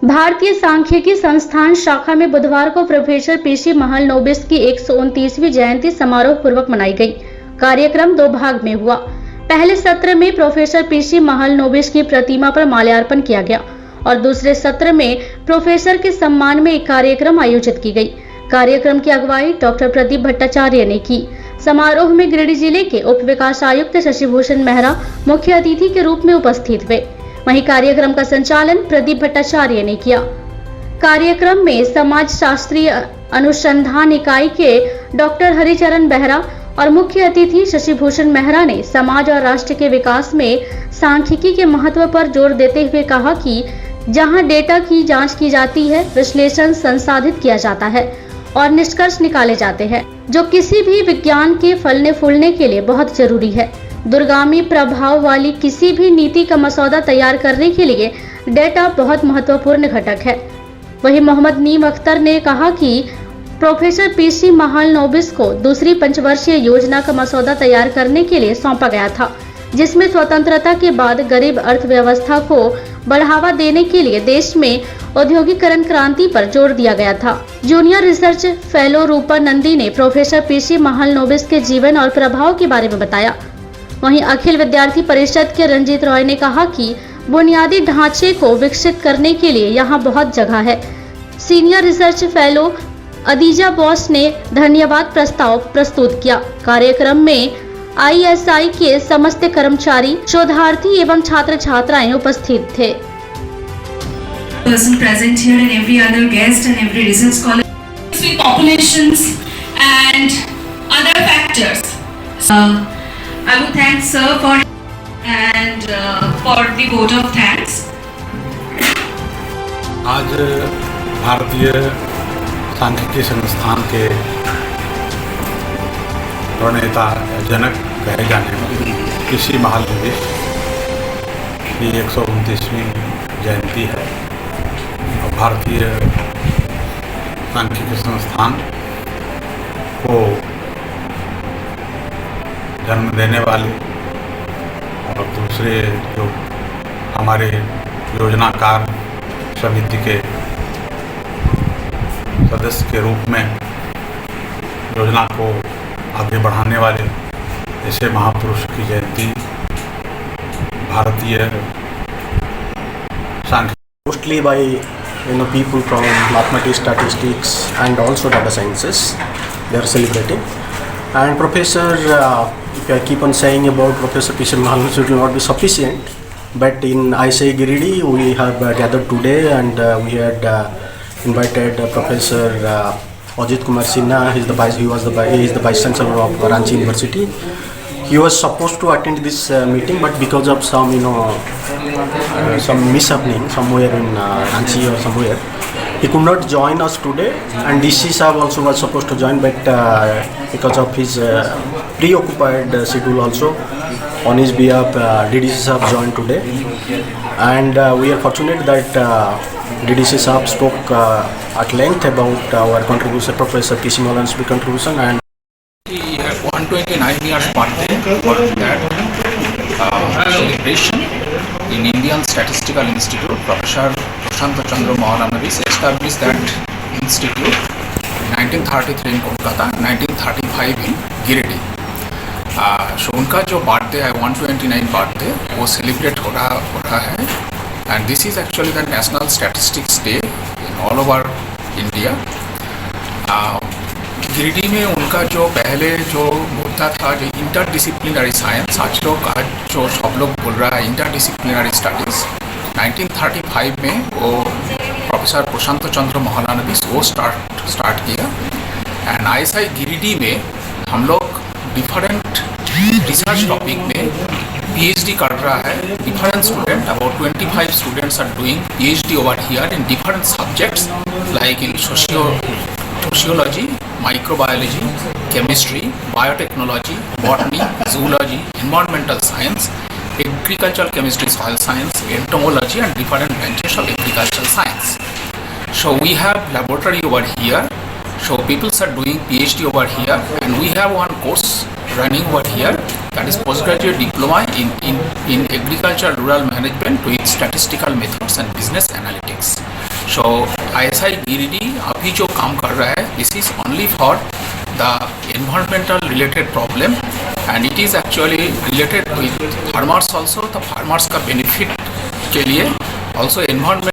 भारतीय सांख्यिकी संस्थान शाखा में बुधवार को प्रोफेसर पीसी महालनोबिस की 129वीं जयंती समारोह पूर्वक मनाई गई। कार्यक्रम 2 भाग में हुआ। पहले सत्र में प्रोफेसर पीसी महालनोबिस की प्रतिमा पर माल्यार्पण किया गया और दूसरे सत्र में प्रोफेसर के सम्मान में एक कार्यक्रम आयोजित की गई। कार्यक्रम की अगुवाई डॉक्टर प्रदीप भट्टाचार्य ने की। समारोह में गिरिडीह जिले के उप विकास आयुक्त शशिभूषण मेहरा मुख्य अतिथि के रूप में उपस्थित हुए। वहीं कार्यक्रम का संचालन प्रदीप भट्टाचार्य ने किया। कार्यक्रम में समाज शास्त्रीय अनुसंधान इकाई के डॉक्टर हरिचरण बेहरा और मुख्य अतिथि शशिभूषण मेहरा ने समाज और राष्ट्र के विकास में सांख्यिकी के महत्व पर जोर देते हुए कहा कि जहां डेटा की जांच की जाती है, विश्लेषण संसाधित किया जाता है और निष्कर्ष निकाले जाते हैं, जो किसी भी विज्ञान के फलने फूलने के लिए बहुत जरूरी है। दूरगामी प्रभाव वाली किसी भी नीति का मसौदा तैयार करने के लिए डेटा बहुत महत्वपूर्ण घटक है। वहीं मोहम्मद नीम अख्तर ने कहा कि प्रोफेसर पीसी महालनोबिस को दूसरी पंचवर्षीय योजना का मसौदा तैयार करने के लिए सौंपा गया था, जिसमें स्वतंत्रता के बाद गरीब अर्थव्यवस्था को बढ़ावा देने के लिए देश में औद्योगिकरण क्रांति पर जोर दिया गया था। जूनियर रिसर्च फेलो रूपा नंदी ने प्रोफेसर पीसी महालनोबिस के जीवन और प्रभाव के बारे में बताया। वहीं अखिल विद्यार्थी परिषद के रंजीत रॉय ने कहा कि बुनियादी ढांचे को विकसित करने के लिए यहाँ बहुत जगह है। सीनियर रिसर्च फेलो अदीजा बॉस ने धन्यवाद प्रस्ताव प्रस्तुत किया। कार्यक्रम में ISI के समस्त कर्मचारी, शोधार्थी एवं छात्र छात्राएं उपस्थित थे। Person present here and every other guest and every research scholar with populations and other factors. I would thank sir for the vote of thanks. आज भारतीय सांख्यिकी संस्थान के प्रणेता जनक कहे जाने वाले पीसी महालनोबिस की 129वीं जयंती है और भारतीय सांख्यिकी संस्थान को जन्म देने वाले और दूसरे जो हमारे योजनाकार समिति के सदस्य के रूप में योजना को आगे बढ़ाने वाले ऐसे महापुरुष की जयंती भारतीय सांख्यिकी mostly by people from mathematics, statistics and also data sciences they are celebrating. And Professor, if I keep on saying about Professor P.C. Mahalnobis, it will not be sufficient, but in ISI Giridih we have gathered today and we had invited Professor Ajit Kumar Sinha. He is the Vice Chancellor of Ranchi University. He was supposed to attend this meeting, but because of some some mishappening somewhere in Ranchi or somewhere, he could not join us today. And DC Saab also was supposed to join, but because of his preoccupied schedule also, on his behalf DDC Saab joined today. And we are fortunate that DDC Saab spoke at length about our contribution, Professor P.C. Mahalnobis' contribution. And 129 years birthday for that celebration in Indian Statistical Institute. Professor Prashant Chandra Mahalnobis established that institute in 1933 in Kolkata, 1935 in Giridih. So उनका जो birthday है 129 birthday वो celebrate हो रहा है and this is actually the National Statistics Day in all over India. Giridih में उनका जो पहले जो मुद्दा था जो इंटरडिसिप्लिनरी साइंस, आज जो सब लोग बोल रहा है इंटरडिसिप्लिनरी स्टडीज़, 1935 में वो प्रोफेसर प्रशांत चंद्र महालनोबिस वो स्टार्ट किया। एंड ISI गिरिडीह में हम लोग डिफरेंट रिसर्च टॉपिक में PhD कर रहा है। Different student, about 25 students are doing PhD over here in different subjects like in sociology, microbiology, chemistry, biotechnology, botany, zoology, environmental science, agricultural chemistry, soil science, entomology and different branches of agricultural science. So we have laboratory over here. So people are doing PhD over here and we have one course running over here, that is postgraduate diploma in agriculture rural management with statistical methods and business analytics. So ISI Giridih अभी जो काम कर रहा है, this is only for the environmental related problem and it is actually related with farmers also. The farmers का benefit के लिए also environment